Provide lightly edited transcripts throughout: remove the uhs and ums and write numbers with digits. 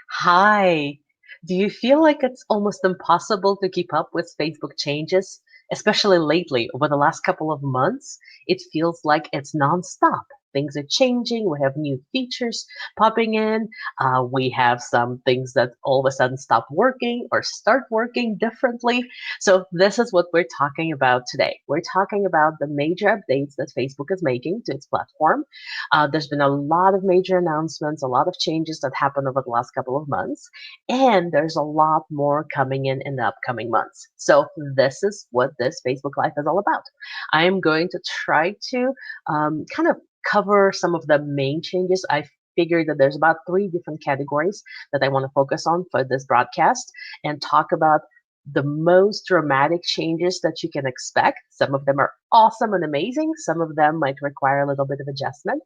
Hi. Do you feel like it's almost impossible to keep up with Facebook changes? Especially lately, over the last couple of months, it feels like it's nonstop. Things are changing. We have new features popping in. We have some things that all of a sudden stop working or start working differently. So, this is what we're talking about today. We're talking about the major updates that Facebook is making to its platform. There's been a lot of major announcements, a lot of changes that happened over the last couple of months, and there's a lot more coming in the upcoming months. So this is what this Facebook Live is all about. I am going to try to kind of cover some of the main changes. I figured that there's about three different categories that I want to focus on for this broadcast and talk about the most dramatic changes that you can expect. Some of them are awesome and amazing. Some of them might require a little bit of adjustment.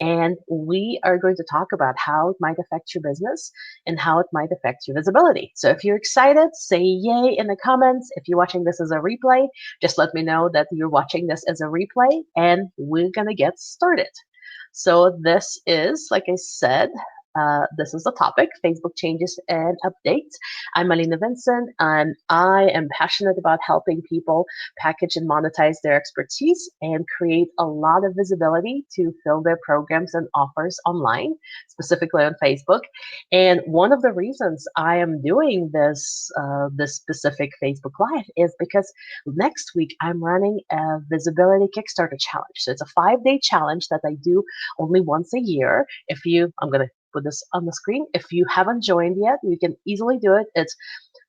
And we are going to talk about how it might affect your business and how it might affect your visibility. So if you're excited, say yay in the comments. If you're watching this as a replay, just let me know that you're watching this as a replay and we're going to get started. So this is, like I said, this is the topic, Facebook changes and updates. I'm Alina Vincent, and I am passionate about helping people package and monetize their expertise and create a lot of visibility to fill their programs and offers online, specifically on Facebook. And one of the reasons I am doing this specific Facebook Live is because next week I'm running a visibility Kickstarter challenge. So it's a 5-day challenge that I do only once a year. I'm going to put this on the screen. If you haven't joined yet, you can easily do it. It's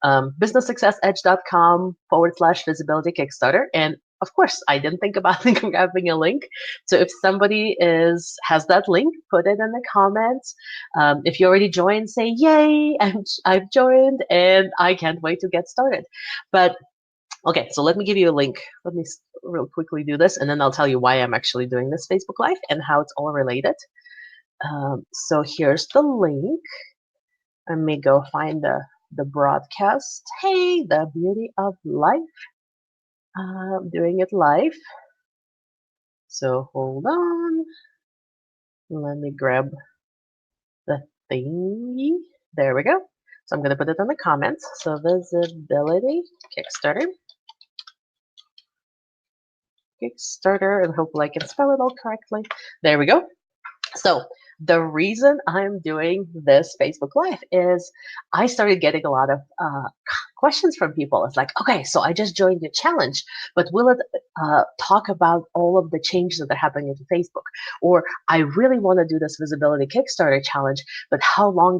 businesssuccessedge.com/visibility Kickstarter. And of course, I didn't think about having a link. So if somebody has that link, put it in the comments. If you already joined, say yay! I've joined, and I can't wait to get started. But okay, so let me give you a link. Let me real quickly do this, and then I'll tell you why I'm actually doing this Facebook Live and how it's all related. So here's the link. Let me go find the broadcast. Hey, the beauty of life. I'm doing it live. So hold on. Let me grab the thingy. There we go. So I'm going to put it in the comments. So visibility Kickstarter. Kickstarter, and hopefully I can spell it all correctly. There we go. So the reason I'm doing this Facebook Live is I started getting a lot of questions from people. It's like, okay, so I just joined the challenge, but will it talk about all of the changes that are happening into Facebook? Or I really want to do this visibility Kickstarter challenge, but how long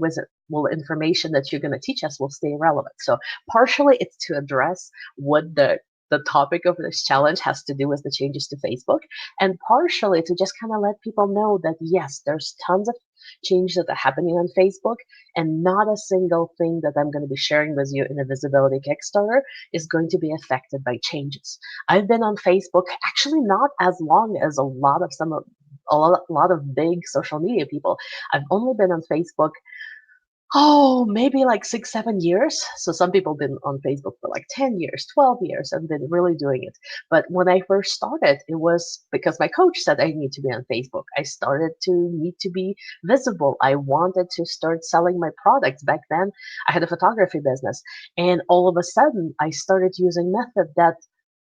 will information that you're going to teach us will stay relevant? So partially it's to address what the topic of this challenge has to do with the changes to Facebook, and partially to just kind of let people know that yes, there's tons of changes that are happening on Facebook, and not a single thing that I'm going to be sharing with you in a visibility Kickstarter is going to be affected by changes. I've been on Facebook actually not as long as a lot of big social media people. I've only been on Facebook. Oh, maybe like 6, 7 years. So some people been on Facebook for like 10 years, 12 years, and been really doing it. But when I first started, it was because my coach said I need to be on Facebook. I started to need to be visible. I wanted to start selling my products. Back then, I had a photography business. And all of a sudden, I started using method that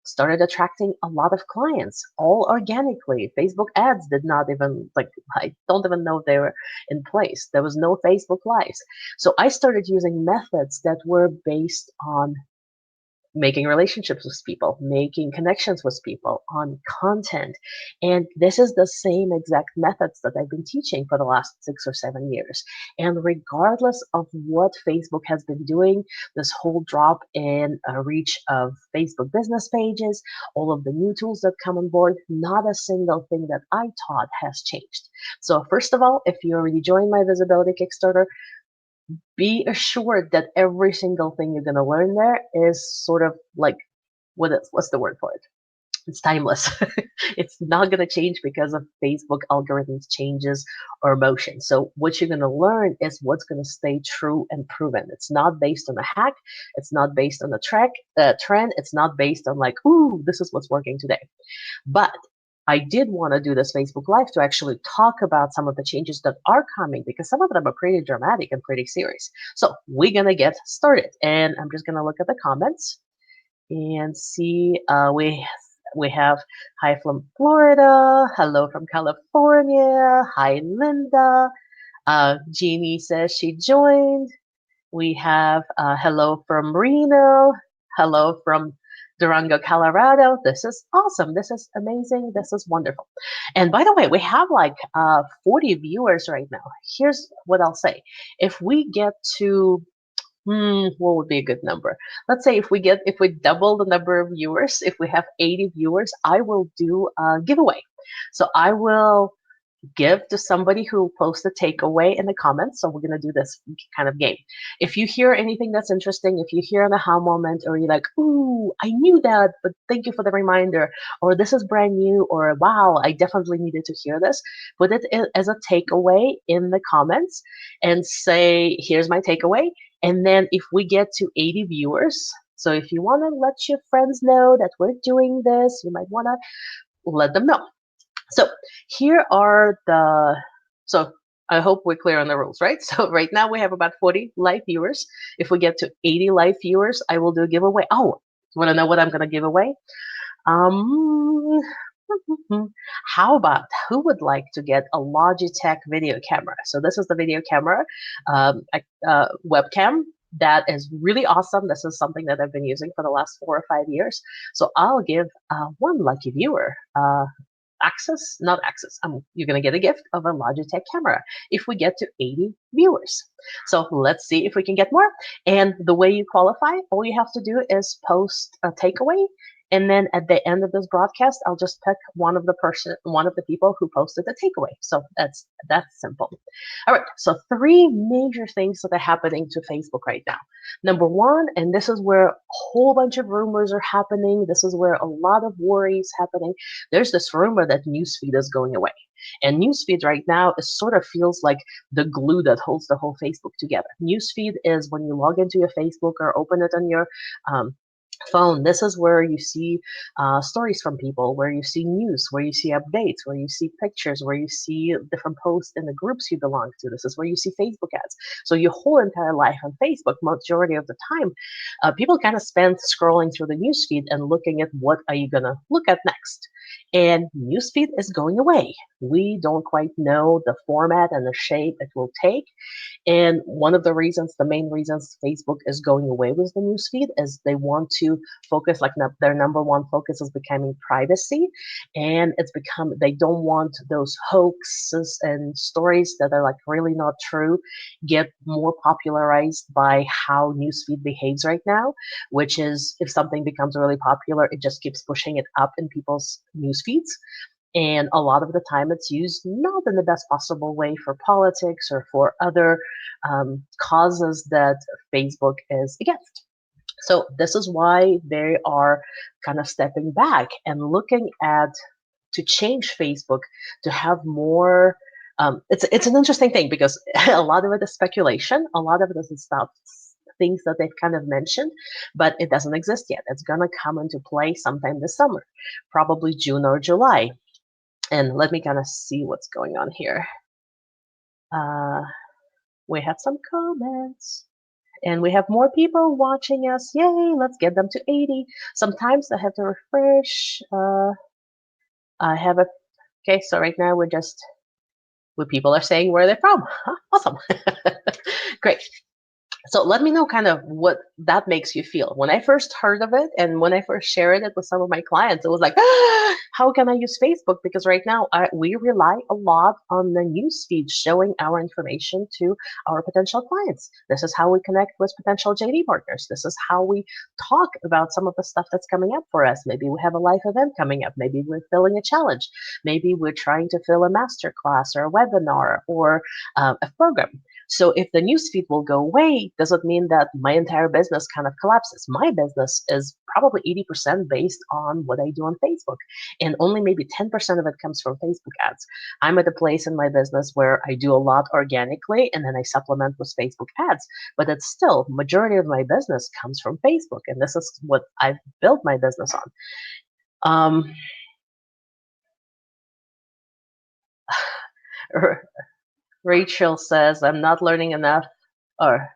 started attracting a lot of clients all organically. Facebook ads did not even I don't even know they were in place. There was no Facebook Lives. So I started using methods that were based on making relationships with people, making connections with people on content. And this is the same exact methods that I've been teaching for the last 6 or 7 years. And regardless of what Facebook has been doing, this whole drop in reach of Facebook business pages, all of the new tools that come on board, not a single thing that I taught has changed. So first of all, if you already joined my visibility Kickstarter, be assured that every single thing you're going to learn there is sort of like what's the word for it? It's timeless. It's not going to change because of Facebook algorithms changes or motion. So what you're going to learn is what's going to stay true and proven. It's not based on a hack. It's not based on a trend. It's not based on like, ooh, this is what's working today. But I did want to do this Facebook Live to actually talk about some of the changes that are coming because some of them are pretty dramatic and pretty serious. So we're going to get started. And I'm just going to look at the comments and see we have hi from Florida, hello from California, hi Linda. Jeannie says she joined. We have hello from Reno, hello from Durango, Colorado. This is awesome. This is amazing. This is wonderful. And by the way, we have like 40 viewers right now. Here's what I'll say. If we get to what would be a good number? Let's say if we double the number of viewers, if we have 80 viewers, I will do a giveaway. So I will give to somebody who posts a takeaway in the comments. So we're going to do this kind of game. If you hear anything that's interesting, if you hear an aha moment, or you're like, ooh, I knew that, but thank you for the reminder, or this is brand new, or wow, I definitely needed to hear this, put it as a takeaway in the comments and say, here's my takeaway. And then if we get to 80 viewers, so if you want to let your friends know that we're doing this, you might want to let them know. So here are so I hope we're clear on the rules, right? So right now we have about 40 live viewers. If we get to 80 live viewers, I will do a giveaway. Oh, you want to know what I'm going to give away? Um, how about who would like to get a Logitech video camera? So this is the video camera, webcam that is really awesome. This is something that I've been using for the last 4 or 5 years. So I'll give one lucky viewer not access. You're going to get a gift of a Logitech camera if we get to 80 viewers. So let's see if we can get more. And the way you qualify, all you have to do is post a takeaway. And then at the end of this broadcast, I'll just pick one of the people who posted the takeaway. So that's simple. All right. So 3 major things that are happening to Facebook right now. Number one, and this is where a whole bunch of rumors are happening. This is where a lot of worry is happening. There's this rumor that newsfeed is going away. And newsfeed right now sort of feels like the glue that holds the whole Facebook together. Newsfeed is when you log into your Facebook or open it on your phone. This is where you see stories from people, where you see news, where you see updates, where you see pictures, where you see different posts in the groups you belong to. This is where you see Facebook ads. So your whole entire life on Facebook, majority of the time, people kind of spend scrolling through the newsfeed and looking at what are you going to look at next. And newsfeed is going away. We don't quite know the format and the shape it will take. And one of the main reasons Facebook is going away with the newsfeed is they want to focus, like their number one focus is becoming privacy. And they don't want those hoaxes and stories that are like really not true get more popularized by how newsfeed behaves right now, which is if something becomes really popular, it just keeps pushing it up in people's news feeds. And a lot of the time it's used not in the best possible way for politics or for other causes that Facebook is against. So this is why they are kind of stepping back and looking at to change Facebook to have more. It's an interesting thing because a lot of it is speculation. A lot of it is stuff things that they've kind of mentioned, but it doesn't exist yet. It's going to come into play sometime this summer, probably June or July. And let me kind of see what's going on here. We have some comments. And we have more people watching us. Yay, let's get them to 80. Sometimes I have to refresh. Okay, so right now we're just, where people are saying where they're from. Huh, awesome. Great. So let me know kind of what that makes you feel. When I first heard of it and when I first shared it with some of my clients, it was like, how can I use Facebook? Because right now we rely a lot on the news feed showing our information to our potential clients. This is how we connect with potential JD partners. This is how we talk about some of the stuff that's coming up for us. Maybe we have a live event coming up. Maybe we're filling a challenge. Maybe we're trying to fill a master class or a webinar or a program. So if the newsfeed will go away, does it mean that my entire business kind of collapses? My business is probably 80% based on what I do on Facebook, and only maybe 10% of it comes from Facebook ads. I'm at a place in my business where I do a lot organically, and then I supplement with Facebook ads, but it's still, majority of my business comes from Facebook, and this is what I've built my business on. R- Rachel says, I'm not learning enough or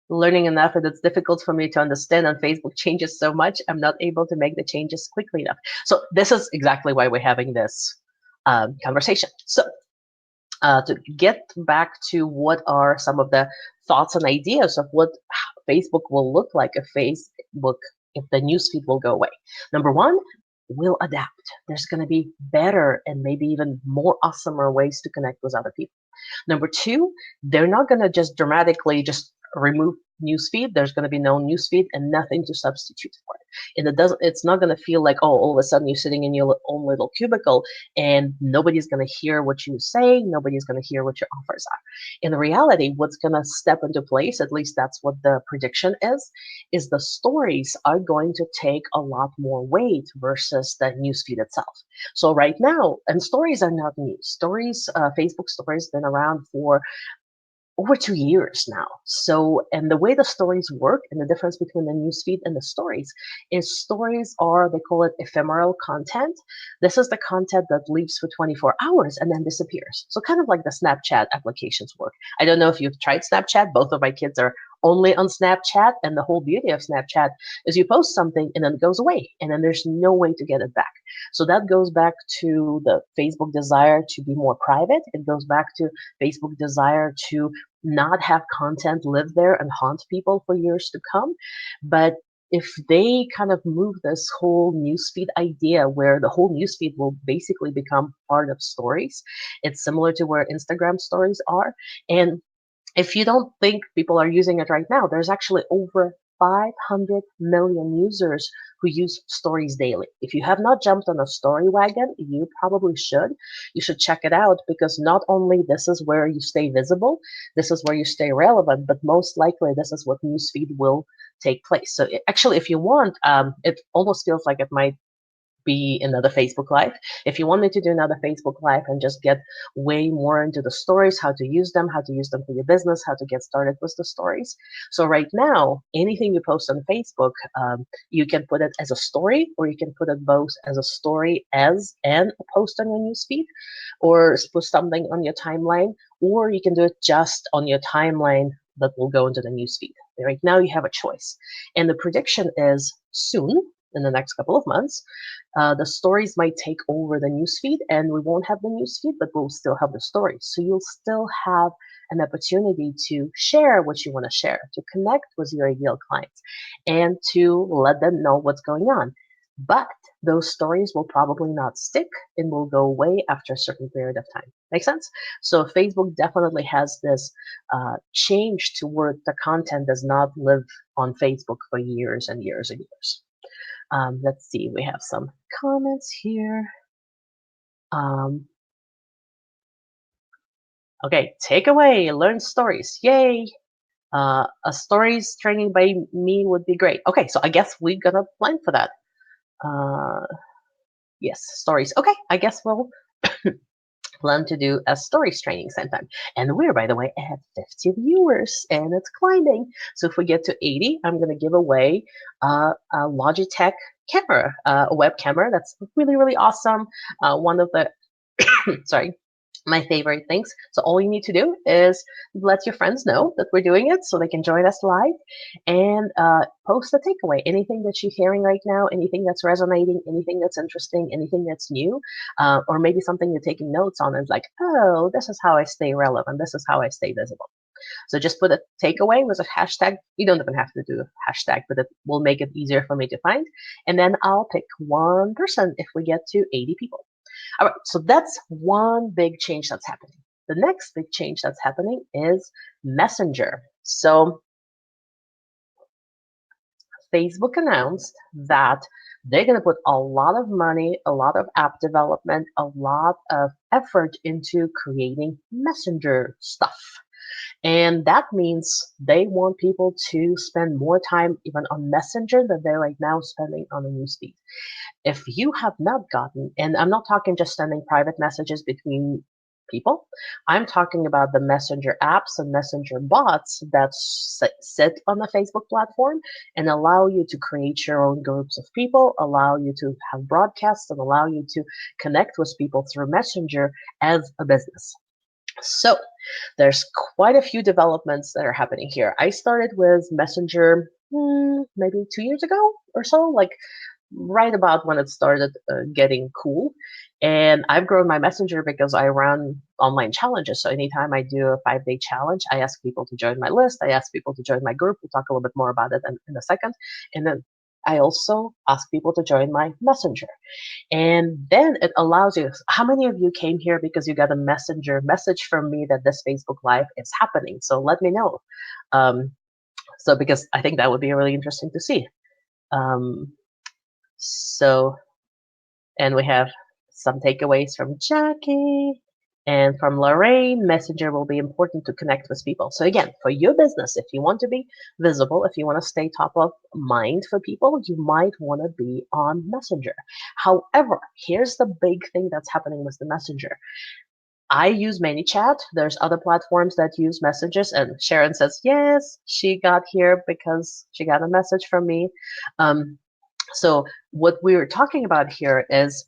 learning enough, and it's difficult for me to understand. And Facebook changes so much, I'm not able to make the changes quickly enough. So this is exactly why we're having this conversation. So to get back to what are some of the thoughts and ideas of what Facebook will look like if the newsfeed will go away. Number one, we'll adapt. There's going to be better and maybe even more awesomer ways to connect with other people. Number two, they're not going to just dramatically just remove newsfeed. There's going to be no newsfeed and nothing to substitute for it. And it's not going to feel like, oh, all of a sudden you're sitting in your own little cubicle and nobody's going to hear what you say. Nobody's going to hear what your offers are. In reality, what's going to step into place, at least that's what the prediction is the stories are going to take a lot more weight versus the newsfeed itself. So right now, and stories are not new. Facebook stories been around for over 2 years now. So, and the way the stories work and the difference between the newsfeed and the stories is stories are, they call it ephemeral content. This is the content that lives for 24 hours and then disappears. So kind of like the Snapchat applications work. I don't know if you've tried Snapchat. Both of my kids are only on Snapchat. And the whole beauty of Snapchat is you post something and then it goes away and then there's no way to get it back. So that goes back to the Facebook desire to be more private. It goes back to Facebook desire to not have content live there and haunt people for years to come. But if they kind of move this whole newsfeed idea where the whole newsfeed will basically become part of stories, it's similar to where Instagram stories are. And if you don't think people are using it right now, there's actually over 500 million users who use stories daily. If you have not jumped on a story wagon, you probably should. You should check it out because not only this is where you stay visible, this is where you stay relevant, but most likely this is what newsfeed will take place. So actually, if you want, it almost feels like it might be another Facebook Live. If you want me to do another Facebook Live and just get way more into the stories, how to use them for your business, how to get started with the stories. So right now, anything you post on Facebook, you can put it as a story, or you can put it both as a story as and a post on your newsfeed, or put something on your timeline, or you can do it just on your timeline that will go into the newsfeed. Right now, you have a choice, and the prediction is soon, in the next couple of months, the stories might take over the newsfeed, and we won't have the newsfeed, but we'll still have the stories. So you'll still have an opportunity to share what you want to share, to connect with your ideal clients, and to let them know what's going on. But those stories will probably not stick and will go away after a certain period of time. Make sense? So Facebook definitely has this change to where the content does not live on Facebook for years and years and years. Let's see, we have some comments here. Um, okay, takeaway, learn stories. Yay! A stories training by me would be great. Okay, so I guess we're gonna plan for that. Uh, yes, stories. Okay, I guess we'll plan to do a stories training sometime. And we're, by the way, at 50 viewers and it's climbing. So if we get to 80, I'm going to give away a Logitech camera, a web camera that's really, really awesome. One of the, sorry, my favorite things. So all you need to do is let your friends know that we're doing it so they can join us live and post a takeaway. Anything that you're hearing right now, anything that's resonating, anything that's interesting, anything that's new, or maybe something you're taking notes on and like, oh, this is how I stay relevant. This is how I stay visible. So just put a takeaway with a hashtag. You don't even have to do a hashtag, but it will make it easier for me to find. And then I'll pick one person if we get to 80 people. All right, so that's one big change that's happening. The next big change that's happening is Messenger. So Facebook announced that they're going to put a lot of money, a lot of app development, a lot of effort into creating Messenger stuff. And that means they want people to spend more time even on Messenger than they're right now spending on the newsfeed. If you have not gotten, and I'm not talking just sending private messages between people, I'm talking about the Messenger apps and Messenger bots that sit on the Facebook platform and allow you to create your own groups of people, allow you to have broadcasts, and allow you to connect with people through Messenger as a business. So there's quite a few developments that are happening here. I started with Messenger maybe 2 years ago or so, like right about when it started getting cool. And I've grown my Messenger because I run online challenges. So anytime I do a 5-day challenge, I ask people to join my list. I ask people to join my group. We'll talk a little bit more about it in a second. And then I also ask people to join my Messenger. And then it allows you, how many of you came here because you got a messenger message from me that this Facebook Live is happening? So let me know. Um, so because I think that would be really interesting to see. Um, so, and we have some takeaways from Jackie and from Lorraine. Messenger will be important to connect with people. So again, for your business, if you want to be visible, if you want to stay top of mind for people, you might want to be on Messenger. However, here's the big thing that's happening with the Messenger. I use ManyChat. There's other platforms that use messages, and Sharon says, yes, she got here because she got a message from me. So what we're talking about here is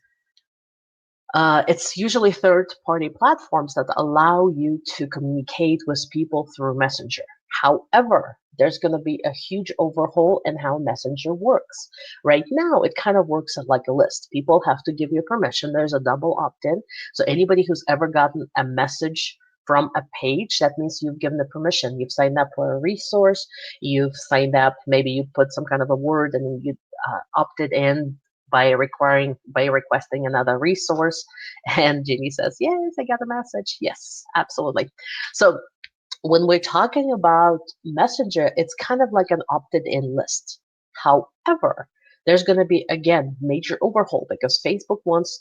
it's usually third-party platforms that allow you to communicate with people through Messenger. However, there's going to be a huge overhaul in how Messenger works. Right now, it kind of works like a list. People have to give you permission. There's a double opt-in. So anybody who's ever gotten a message from a page, that means you've given the permission. You've signed up for a resource. You've signed up. Maybe you put some kind of a word and you opted in by requesting another resource. And Ginny says, yes, I got a message. Yes, absolutely. So when we're talking about Messenger, it's kind of like an opted in list. However, there's going to be, again, major overhaul because Facebook wants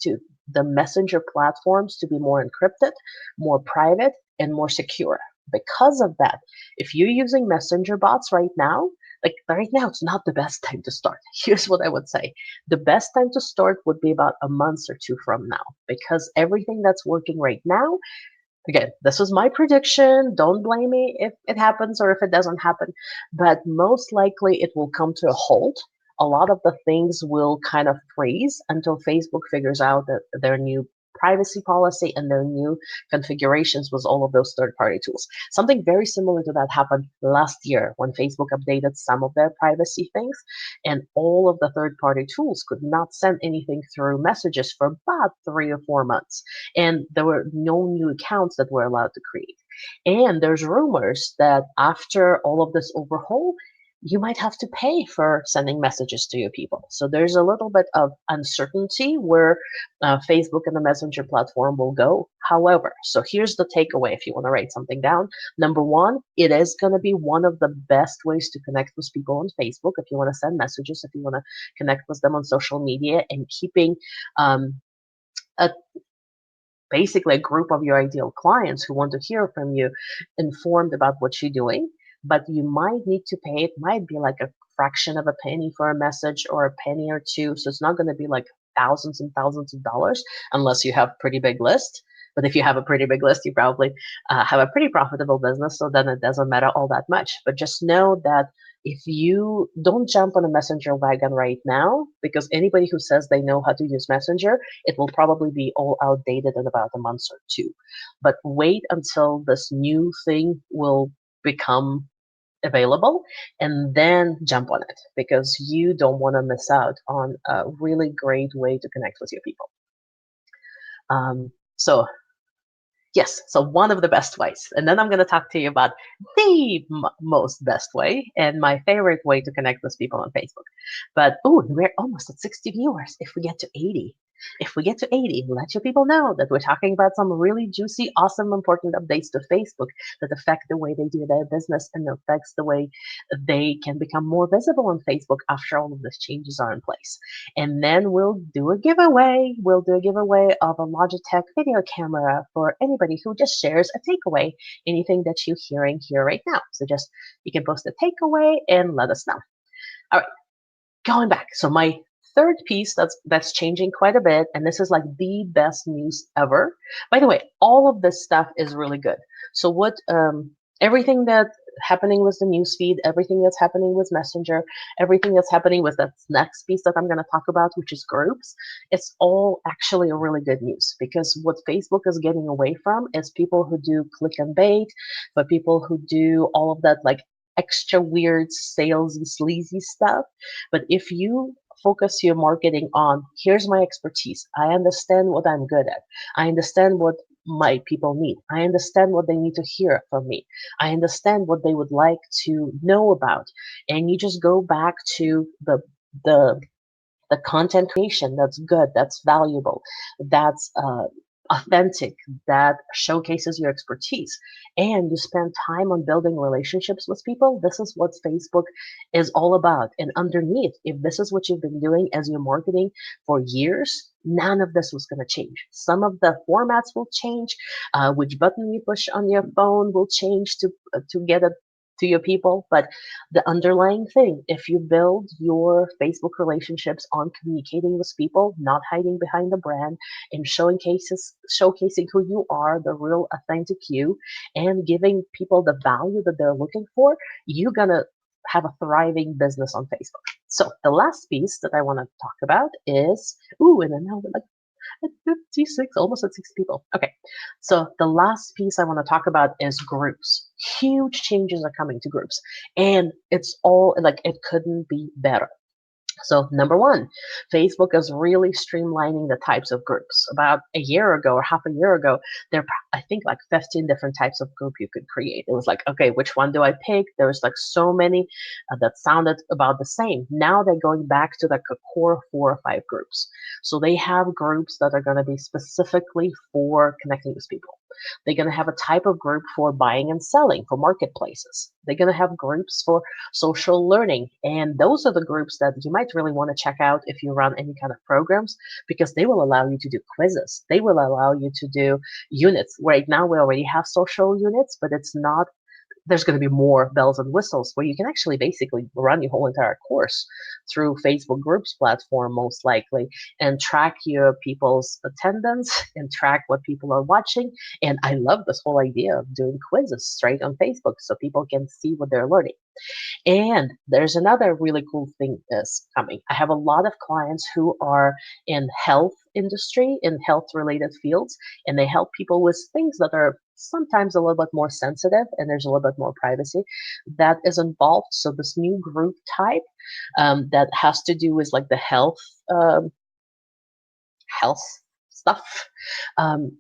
the Messenger platforms to be more encrypted, more private, and more secure. Because of that, if you're using Messenger bots right now, like right now, it's not the best time to start. Here's what I would say. The best time to start would be about a month or two from now because everything that's working right now, again, this was my prediction. Don't blame me if it happens or if it doesn't happen, but most likely it will come to a halt. A lot of the things will kind of freeze until Facebook figures out that their new privacy policy and their new configurations with all of those third-party tools. Something very similar to that happened last year when Facebook updated some of their privacy things, and all of the third-party tools could not send anything through messages for about 3 or 4 months, and there were no new accounts that were allowed to create. And there's rumors that after all of this overhaul, you might have to pay for sending messages to your people. So there's a little bit of uncertainty where Facebook and the Messenger platform will go. However, so here's the takeaway if you want to write something down. Number one, it is going to be one of the best ways to connect with people on Facebook if you want to send messages, if you want to connect with them on social media, and keeping a basically a group of your ideal clients who want to hear from you informed about what you're doing, but you might need to pay. It might be like a fraction of a penny for a message or a penny or two. So it's not going to be like thousands and thousands of dollars unless you have a pretty big list. But if you have a pretty big list, you probably have a pretty profitable business. So then it doesn't matter all that much. But just know that if you don't jump on a Messenger wagon right now, because anybody who says they know how to use Messenger, it will probably be all outdated in about a month or two. But wait until this new thing will become available and then jump on it because you don't want to miss out on a really great way to connect with your people. So yes, so one of the best ways. And then I'm going to talk to you about the most best way and my favorite way to connect with people on Facebook. But, oh, we're almost at 60 viewers. If we get to 80, let your people know that we're talking about some really juicy, awesome, important updates to Facebook that affect the way they do their business and affects the way they can become more visible on Facebook after all of these changes are in place. And then we'll do a giveaway. We'll do a giveaway of a Logitech video camera for anybody who just shares a takeaway, anything that you're hearing here right now. So just, you can post a takeaway and let us know. All right, going back. So my third piece that's changing quite a bit, and this is like the best news ever. By the way, all of this stuff is really good. So what everything that happening with the newsfeed, everything that's happening with Messenger, everything that's happening with the next piece that I'm going to talk about, which is groups, it's all actually a really good news, because what Facebook is getting away from is people who do click and bait, but people who do all of that like extra weird sales and sleazy stuff. But if you focus your marketing on, here's my expertise, I understand what I'm good at, I understand what my people need, I understand what they need to hear from me, I understand what they would like to know about, and you just go back to the the content creation that's good, that's valuable, that's authentic, that showcases your expertise, and you spend time on building relationships with people. This is what Facebook is all about. And underneath, if this is what you've been doing as your marketing for years, none of this was going to change. Some of the formats will change, which button you push on your phone will change to get it to your people, but the underlying thing, if you build your Facebook relationships on communicating with people, not hiding behind the brand, and showcasing who you are, the real authentic you, and giving people the value that they're looking for, you're gonna have a thriving business on Facebook. So the last piece that I want to talk about is, and then now we're like at 56, almost at 60 people. Okay, so the last piece I want to talk about is groups. Huge changes are coming to groups, and it's all like it couldn't be better. So number one, Facebook is really streamlining the types of groups. About a year ago or half a year ago, there I think like 15 different types of group you could create. It was like, okay, which one do I pick? There's like so many that sounded about the same. Now they're going back to like a core 4 or 5 groups. So they have groups that are going to be specifically for connecting with people. They're going to have a type of group for buying and selling, for marketplaces. They're going to have groups for social learning. And those are the groups that you might really want to check out if you run any kind of programs, because they will allow you to do quizzes. They will allow you to do units. Right now, we already have social units, but it's not, there's going to be more bells and whistles where you can actually basically run your whole entire course through Facebook groups platform, most likely, and track your people's attendance and track what people are watching. And I love this whole idea of doing quizzes straight on Facebook so people can see what they're learning. And there's another really cool thing is coming. I have a lot of clients who are in health industry, in health related fields, and they help people with things that are sometimes a little bit more sensitive and there's a little bit more privacy that is involved. So this new group type that has to do with like the health stuff.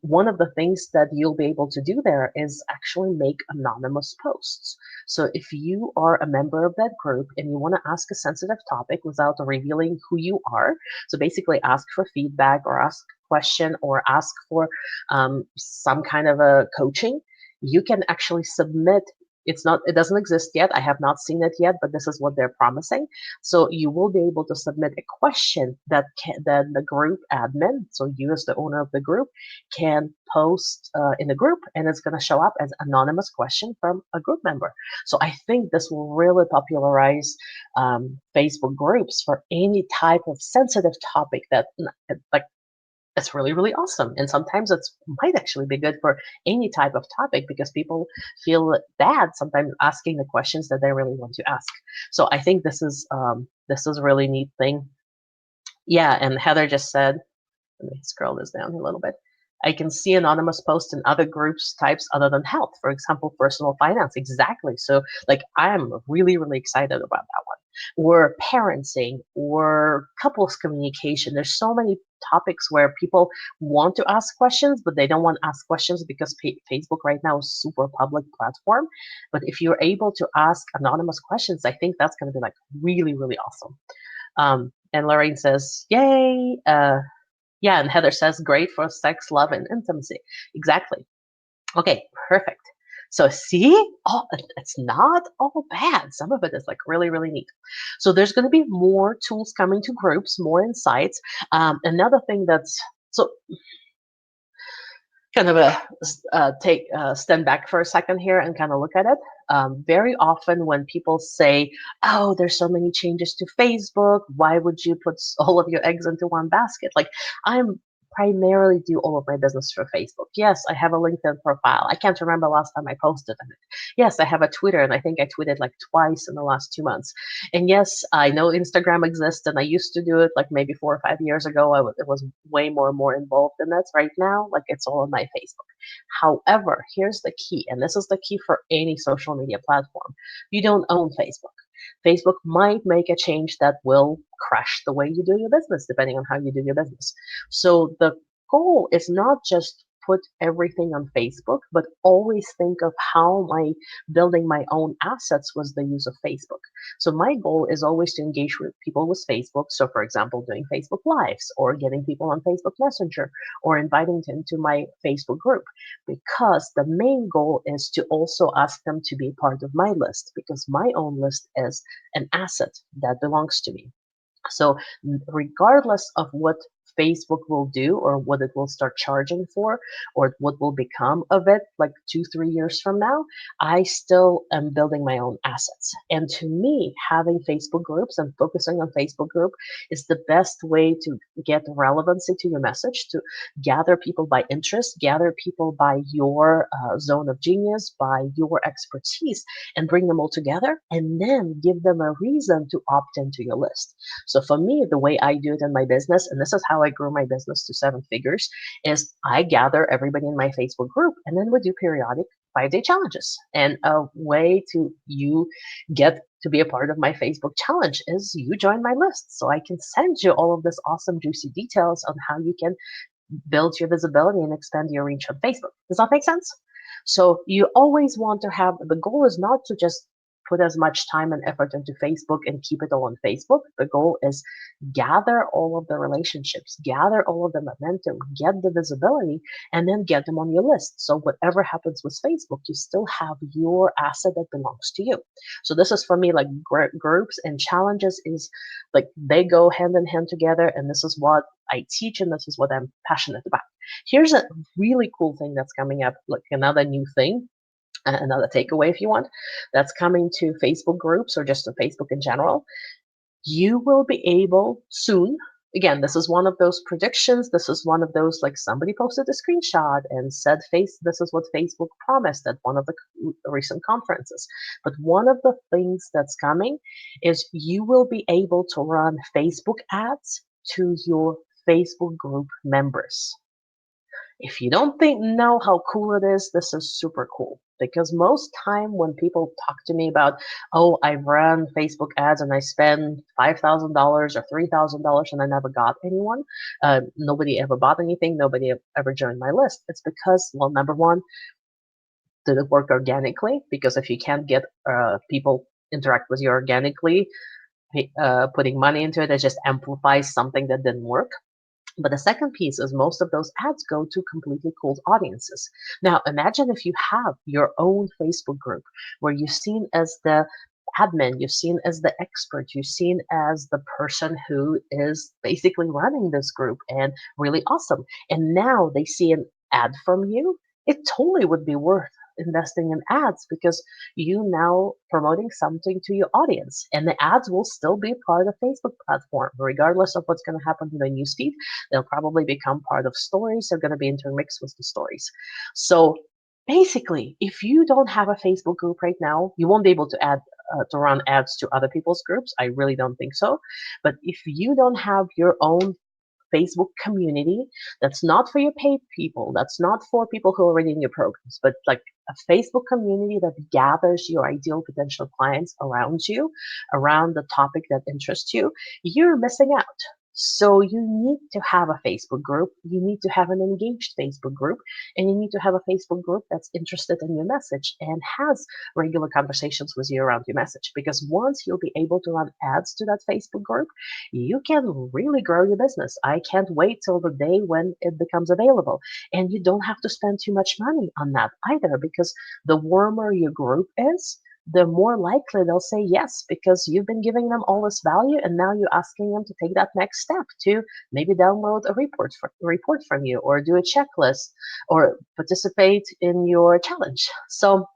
One of the things that you'll be able to do there is actually make anonymous posts. So if you are a member of that group and you want to ask a sensitive topic without revealing who you are, so basically ask for feedback or ask a question or ask for some kind of a coaching, you can actually submit. It doesn't exist yet. I have not seen it yet, but this is what they're promising. So you will be able to submit a question that the group admin, so you as the owner of the group, can post in the group, and it's going to show up as anonymous question from a group member. So I think this will really popularize Facebook groups for any type of sensitive topic that like it's really, really awesome. And sometimes it might actually be good for any type of topic because people feel bad sometimes asking the questions that they really want to ask. So I think this is a really neat thing. Yeah, and Heather just said, let me scroll this down a little bit. I can see anonymous posts in other groups types other than health, for example, personal finance. Exactly. So like I'm really, really excited about that one. Or parenting or couples communication. There's so many topics where people want to ask questions, but they don't want to ask questions because Facebook right now is super public platform. But if you're able to ask anonymous questions, I think that's going to be like really, really awesome. And Lorraine says, yay. Yeah, and Heather says, great for sex, love, and intimacy. Exactly. Okay, perfect. So see, it's not all bad. Some of it is like really, really neat. So there's going to be more tools coming to groups, more insights. Another thing that's so kind of take stand back for a second here and kind of look at it. Very often when people say, oh, there's so many changes to Facebook, why would you put all of your eggs into one basket? Like I'm primarily do all of my business through Facebook. Yes, I have a LinkedIn profile. I can't remember last time I posted on it. Yes, I have a Twitter, and I think I tweeted like twice in the last 2 months. And yes, I know Instagram exists, and I used to do it like maybe 4 or 5 years ago. It was way more and more involved in that. Right now, like it's all on my Facebook. However, here's the key, and this is the key for any social media platform. You don't own Facebook. Facebook might make a change that will crash the way you do your business, depending on how you do your business. So the goal is not just put everything on Facebook, but always think of how my building my own assets was the use of Facebook. So my goal is always to engage with people with Facebook. So for example, doing Facebook Lives or getting people on Facebook Messenger or inviting them to my Facebook group, because the main goal is to also ask them to be part of my list, because my own list is an asset that belongs to me. So regardless of what Facebook will do or what it will start charging for or what will become of it like 2, 3 years from now, I still am building my own assets. And to me, having Facebook groups and focusing on Facebook group is the best way to get relevancy to your message, to gather people by interest, gather people by your zone of genius, by your expertise, and bring them all together and then give them a reason to opt into your list. So for me, the way I do it in my business, and this is how I grew my business to 7 figures, is I gather everybody in my Facebook group and then we do periodic 5-day challenges. And a way to you get to be a part of my Facebook challenge is you join my list. So I can send you all of this awesome, juicy details on how you can build your visibility and expand your reach on Facebook. Does that make sense? So you always want to have, the goal is not to just put as much time and effort into Facebook and keep it all on Facebook. The goal is gather all of the relationships, gather all of the momentum, get the visibility, and then get them on your list. So whatever happens with Facebook, you still have your asset that belongs to you. So this is for me, like groups and challenges is like they go hand in hand together. And this is what I teach, and this is what I'm passionate about. Here's a really cool thing that's coming up, like another new thing, another takeaway if you want, that's coming to Facebook groups or just to Facebook in general. You will be able soon. Again, this is one of those predictions. This is one of those, like somebody posted a screenshot and said, this is what Facebook promised at one of the recent conferences. But one of the things that's coming is you will be able to run Facebook ads to your Facebook group members. If you don't know how cool it is, this is super cool. Because most time when people talk to me about, oh, I ran Facebook ads and I spent $5,000 or $3,000 and I never got anyone, nobody ever bought anything, nobody ever joined my list. It's because, well, number one, did it work organically? Because if you can't get people interact with you organically, putting money into it just amplifies something that didn't work. But the second piece is most of those ads go to completely cold audiences. Now, imagine if you have your own Facebook group where you're seen as the admin, you're seen as the expert, you're seen as the person who is basically running this group and really awesome. And now they see an ad from you. It totally would be worth investing in ads because you now promoting something to your audience, and the ads will still be part of Facebook platform regardless of what's going to happen to the newsfeed. They'll probably become part of stories. They're going to be intermixed with the stories. So basically, if you don't have a Facebook group right now, you won't be able to run ads to other people's groups. I really don't think so. But if you don't have your own Facebook community that's not for your paid people, that's not for people who are already in your programs, but like a Facebook community that gathers your ideal potential clients around you, around the topic that interests you, you're missing out. So you need to have a Facebook group, you need to have an engaged Facebook group, and you need to have a Facebook group that's interested in your message and has regular conversations with you around your message. Because once you'll be able to run ads to that Facebook group, you can really grow your business. I can't wait till the day when it becomes available. And you don't have to spend too much money on that either, because the warmer your group is, the more likely they'll say yes, because you've been giving them all this value and now you're asking them to take that next step to maybe download a report from you or do a checklist or participate in your challenge. So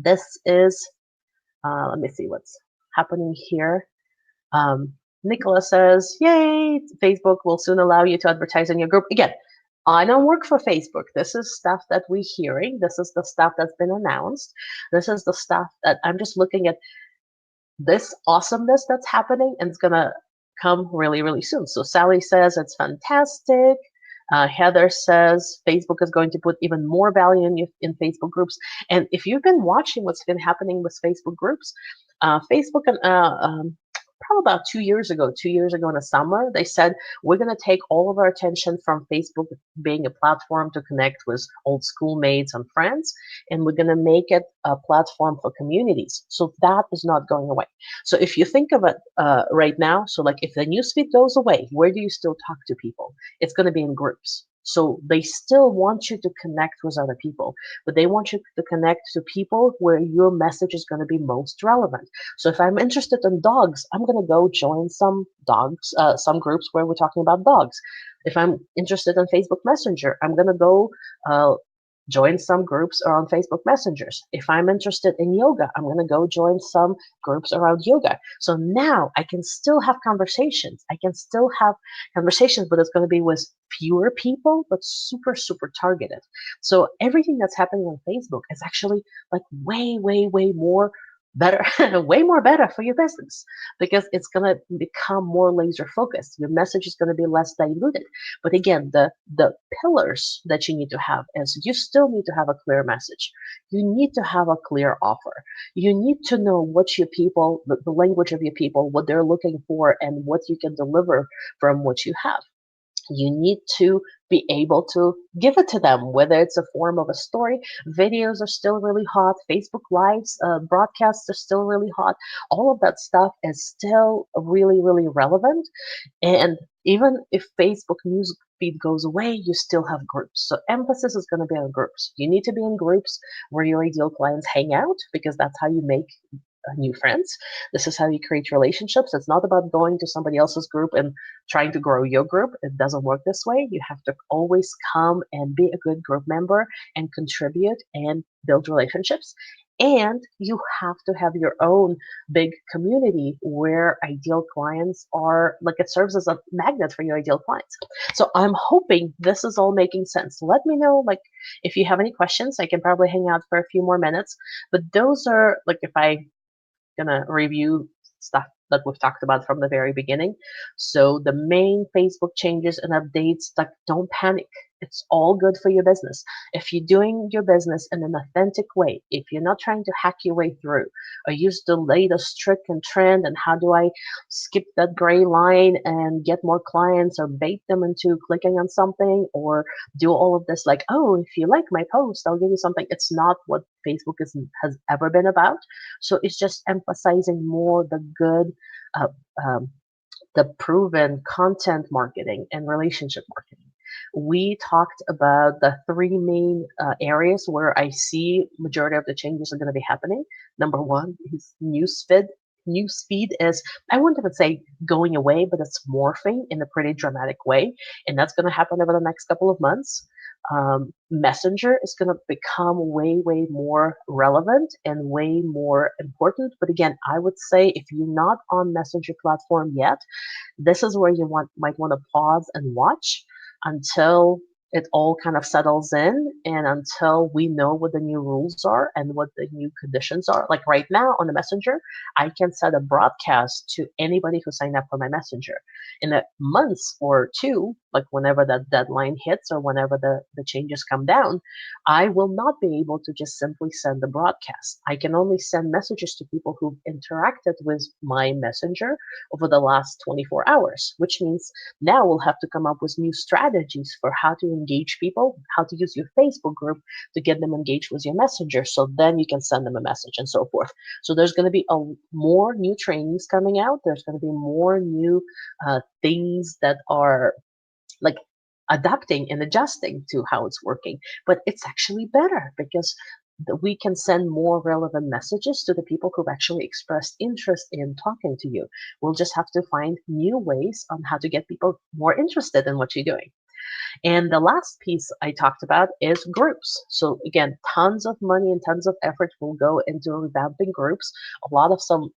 this is, let me see what's happening here. Nicola says, yay, Facebook will soon allow you to advertise in your group. Again, I don't work for Facebook. This is stuff that we're hearing. This is the stuff that's been announced. This is the stuff that I'm just looking at this awesomeness that's happening, and it's gonna come really, really soon. So Sally says it's fantastic. Heather says Facebook is going to put even more value in Facebook groups. And if you've been watching what's been happening with Facebook groups, Facebook and probably about 2 years ago in the summer, they said we're going to take all of our attention from Facebook being a platform to connect with old schoolmates and friends, and we're going to make it a platform for communities. So that is not going away. So if you think of it right now, so like if the newsfeed goes away, where do you still talk to people? It's going to be in groups. So they still want you to connect with other people, but they want you to connect to people where your message is going to be most relevant. So if I'm interested in dogs, I'm going to go join some groups where we're talking about dogs. If I'm interested in Facebook Messenger, I'm going to go uh, join some groups around Facebook Messengers. If I'm interested in yoga, I'm going to go join some groups around yoga. So now I can still have conversations. I can still have conversations, but it's going to be with fewer people, but super, super targeted. So everything that's happening on Facebook is actually like way, way, way more better, way more better for your business because it's going to become more laser focused. Your message is going to be less diluted. But again, the pillars that you need to have is you still need to have a clear message. You need to have a clear offer. You need to know what your people, the language of your people, what they're looking for, and what you can deliver from what you have. You need to be able to give it to them, whether it's a form of a story. Videos are still really hot. Facebook Lives, broadcasts are still really hot. All of that stuff is still really, really relevant. And even if Facebook news feed goes away, you still have groups. So emphasis is going to be on groups. You need to be in groups where your ideal clients hang out because that's how you make new friends. This is how you create relationships. It's not about going to somebody else's group and trying to grow your group. It doesn't work this way. You have to always come and be a good group member and contribute and build relationships. And you have to have your own big community where ideal clients are, like it serves as a magnet for your ideal clients. So I'm hoping this is all making sense. Let me know, like, if you have any questions. I can probably hang out for a few more minutes, but those are like, if I gonna review stuff that we've talked about from the very beginning. So the main Facebook changes and updates, like, don't panic. It's all good for your business. If you're doing your business in an authentic way, if you're not trying to hack your way through or use the latest trick and trend and how do I skip that gray line and get more clients or bait them into clicking on something or do all of this like, oh, if you like my post, I'll give you something. It's not what Facebook has ever been about. So it's just emphasizing more the good, uh, um, the proven content marketing and relationship marketing. We talked about the three main areas where I see majority of the changes are going to be happening. Number one is newsfeed. Newsfeed is, I wouldn't even say going away, but it's morphing in a pretty dramatic way, and that's going to happen over the next couple of months. Messenger is going to become way, way more relevant and way more important. But again, I would say if you're not on Messenger platform yet, this is where you might want to pause and watch until it all kind of settles in and until we know what the new rules are and what the new conditions are. Like right now on the Messenger, I can set a broadcast to anybody who signed up for my Messenger. In a month or two, like whenever that deadline hits or whenever the changes come down, I will not be able to just simply send a broadcast. I can only send messages to people who've interacted with my Messenger over the last 24 hours, which means now we'll have to come up with new strategies for how to engage people, how to use your Facebook group to get them engaged with your Messenger so then you can send them a message and so forth. So there's going to be more new trainings coming out. There's going to be more new things that are like adapting and adjusting to how it's working. But it's actually better because we can send more relevant messages to the people who've actually expressed interest in talking to you. We'll just have to find new ways on how to get people more interested in what you're doing. And the last piece I talked about is groups. So again, tons of money and tons of effort will go into revamping groups. A lot of some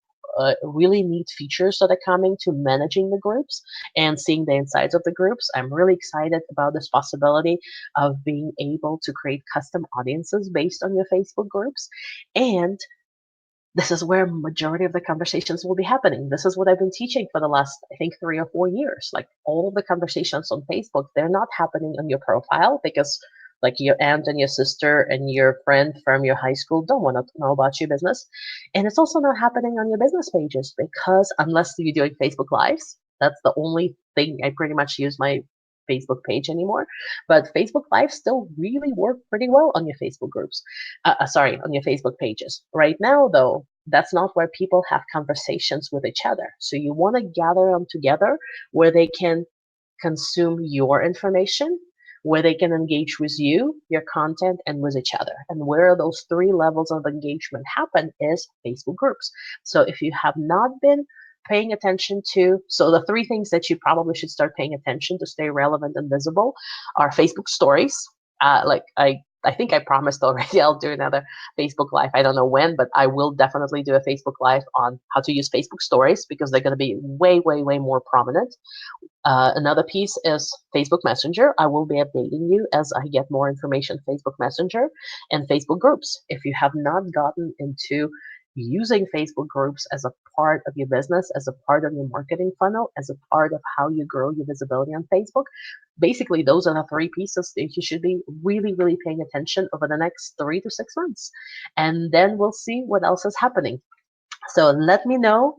really neat features that are coming to managing the groups and seeing the insides of the groups. I'm really excited about this possibility of being able to create custom audiences based on your Facebook groups. And this is where majority of the conversations will be happening. This is what I've been teaching for the last, I think, 3 or 4 years. Like all of the conversations on Facebook, they're not happening on your profile because like your aunt and your sister and your friend from your high school don't want to know about your business. And it's also not happening on your business pages because unless you're doing Facebook Lives, that's the only thing I pretty much use my Facebook page anymore. But Facebook Live still really work pretty well on your Facebook groups. Sorry, on your Facebook pages. Right now, though, that's not where people have conversations with each other. So you want to gather them together where they can consume your information, where they can engage with you, your content, and with each other. And where those three levels of engagement happen is Facebook groups. So if you have not been paying attention to, so the three things that you probably should start paying attention to stay relevant and visible are Facebook stories. Like I think I promised already I'll do another Facebook Live. I don't know when, but I will definitely do a Facebook Live on how to use Facebook stories because they're going to be way, way, way more prominent. Another piece is Facebook Messenger. I will be updating you as I get more information. Facebook Messenger and Facebook groups. If you have not gotten into using Facebook groups as a part of your business, as a part of your marketing funnel, as a part of how you grow your visibility on Facebook, basically those are the three pieces that you should be really, really paying attention over the next 3 to 6 months. And then we'll see what else is happening. So let me know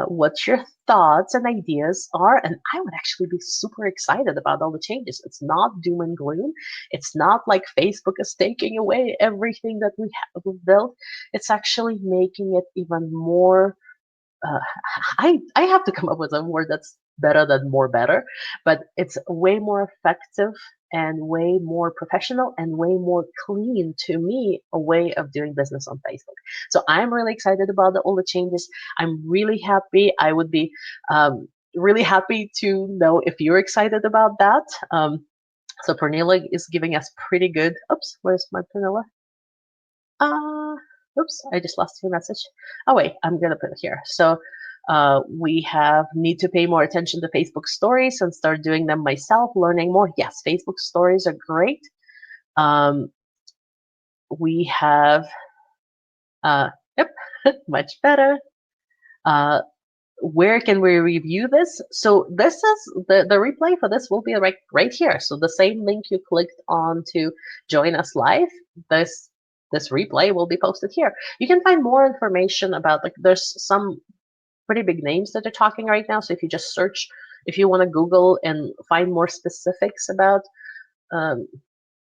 what your thoughts and ideas are. And I would actually be super excited about all the changes. It's not doom and gloom. It's not like Facebook is taking away everything that we have built. It's actually making it even more uh, I have to come up with a word that's better than more better, but it's way more effective and way more professional and way more clean to me, a way of doing business on Facebook. So I'm really excited about all the changes. I'm really happy. I would be really happy to know if you're excited about that. So Pernilla is giving us pretty good. Oops, where's my Pernilla? Uh, Oops, I just lost your message. Oh wait, I'm gonna put it here. So we have need to pay more attention to Facebook stories and start doing them myself, learning more. Yes, Facebook stories are great. Um, we have, yep, much better. Uh, where can we review this? So this is the replay for this will be right here. So the same link you clicked on to join us live, this replay will be posted here. You can find more information about, like, there's some pretty big names that are talking right now. So if you just search, if you want to Google and find more specifics about um,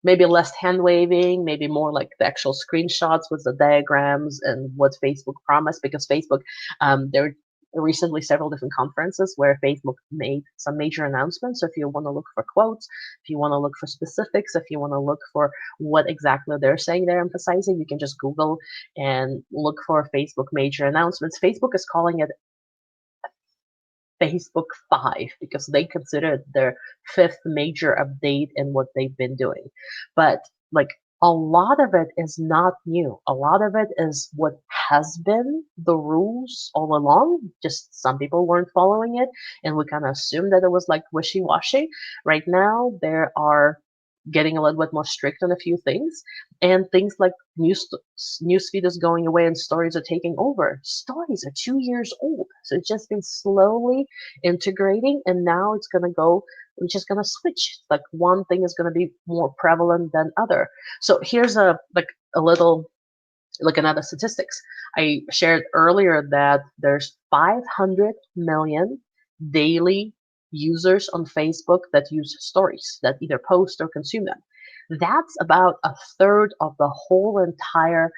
maybe less hand waving, maybe more like the actual screenshots with the diagrams and what Facebook promised, because Facebook, there are recently several different conferences where Facebook made some major announcements. So if you want to look for quotes, if you want to look for specifics, if you want to look for what exactly they're saying, they're emphasizing, you can just Google and look for Facebook major announcements. Facebook is calling it Facebook 5 because they consider it their fifth major update in what they've been doing. But like a lot of it is not new. A lot of it is what has been the rules all along. Just some people weren't following it, and we kind of assumed that it was like wishy-washy. Right now, there are getting a little bit more strict on a few things, and things like newsfeed is going away and stories are taking over. Stories are 2 years old, so it's just been slowly integrating, and now it's going to go, we're just going to switch. Like one thing is going to be more prevalent than other. So here's a little looking at the statistics. I shared earlier that there's 500 million daily users on Facebook that use stories, that either post or consume them. That's about a third of the whole entire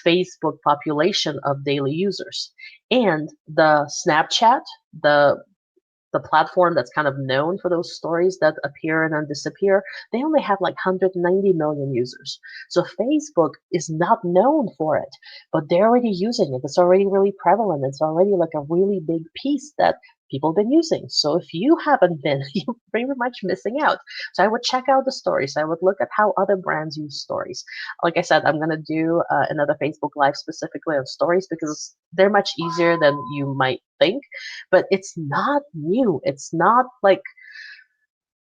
Facebook population of daily users. And the Snapchat, the platform that's kind of known for those stories that appear and then disappear, they only have like 190 million users. So Facebook is not known for it, but they're already using it. It's already really prevalent. It's already like a really big piece that people have been using. So if you haven't been, you're pretty much missing out. So I would check out the stories. I would look at how other brands use stories. Like I said, I'm going to do another Facebook Live specifically on stories because they're much easier than you might think, but it's not new. It's not like,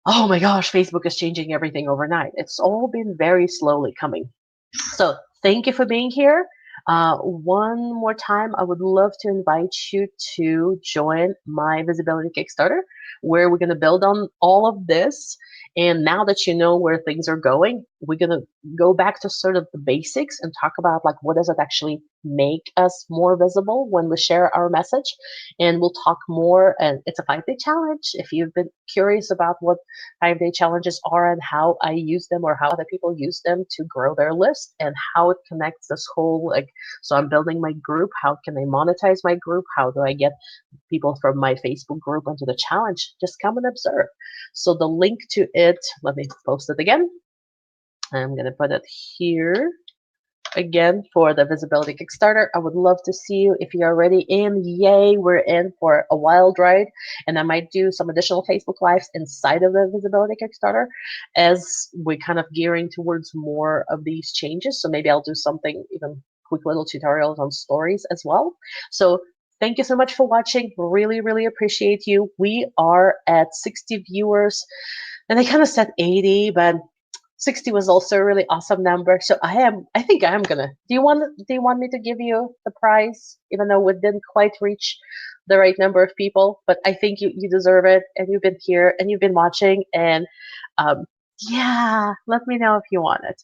oh my gosh, Facebook is changing everything overnight. It's all been very slowly coming. So thank you for being here. One more time, I would love to invite you to join my Visibility Kickstarter, where we're going to build on all of this. And now that you know where things are going, we're going to go back to sort of the basics and talk about like what does it actually make us more visible when we share our message. And we'll talk more. And it's a 5-day challenge. If you've been curious about what 5-day challenges are and how I use them or how other people use them to grow their list and how it connects this whole like, so I'm building my group. How can I monetize my group? How do I get people from my Facebook group onto the challenge? Just come and observe. So the link to it, let me post it again. I'm going to put it here again for the Visibility Kickstarter. I would love to see you if you're already in. Yay, we're in for a wild ride. And I might do some additional Facebook Lives inside of the Visibility Kickstarter as we're kind of gearing towards more of these changes. So maybe I'll do something, even quick little tutorials on stories as well. So thank you so much for watching. Really, really appreciate you. We are at 60 viewers, and I kind of said 80, but 60 was also a really awesome number. So I think I am gonna. Do you want me to give you the prize, even though we didn't quite reach the right number of people? But I think you deserve it, and you've been here and you've been watching, and yeah, let me know if you want it.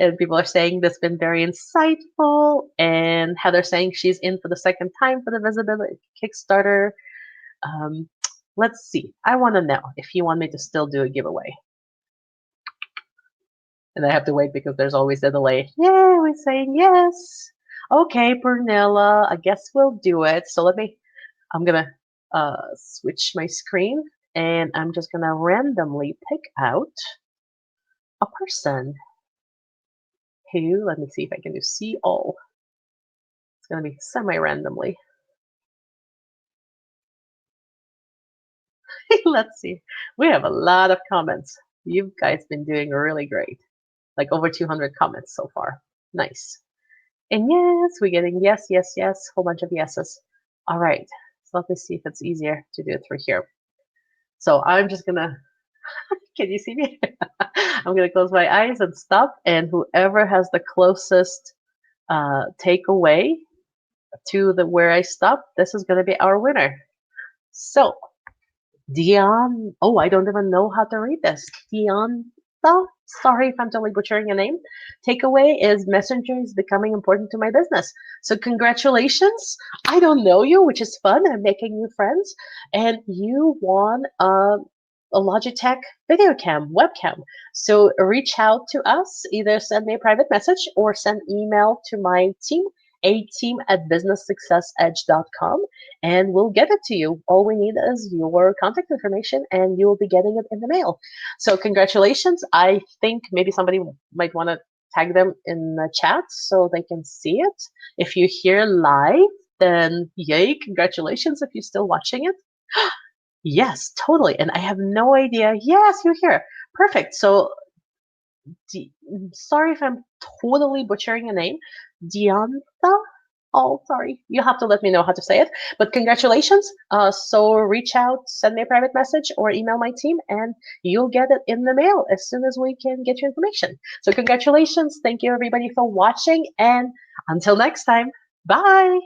And people are saying this has been very insightful, and Heather's saying she's in for the second time for the Visibility Kickstarter. Let's see. I want to know if you want me to still do a giveaway. And I have to wait because there's always a delay. Yay, we're saying yes. Okay, Pernilla, I guess we'll do it. So I'm going to switch my screen, and I'm just going to randomly pick out a person who, let me see if I can do see all. It's going to be semi-randomly. Let's see. We have a lot of comments. You guys been doing really great. Like over 200 comments so far. Nice. And yes, we're getting yes, yes, yes, whole bunch of yeses. All right. So let me see if it's easier to do it through here. So I'm just gonna, can you see me? I'm gonna close my eyes and stop, and whoever has the closest takeaway to the where I stopped, this is gonna be our winner. So Dion, oh, I don't even know how to read this. Dion, sorry if I'm totally butchering your name. Takeaway is Messenger is becoming important to my business. So congratulations. I don't know you, which is fun. I'm making new friends. And you won a Logitech video cam, webcam. So reach out to us, either send me a private message or send email to my team, ateam@businesssuccessedge.com, and we'll get it to you. All we need is your contact information, and you will be getting it in the mail. So congratulations. I think maybe somebody might want to tag them in the chat so they can see it. If you're here live, then yay, congratulations if you're still watching it. Yes, totally. And I have no idea. Yes, you're here. Perfect. So sorry if I'm totally butchering your name. Diantha? Oh, sorry. You have to let me know how to say it. But congratulations. So reach out, send me a private message, or email my team, and you'll get it in the mail as soon as we can get your information. So congratulations. Thank you, everybody, for watching. And until next time, bye.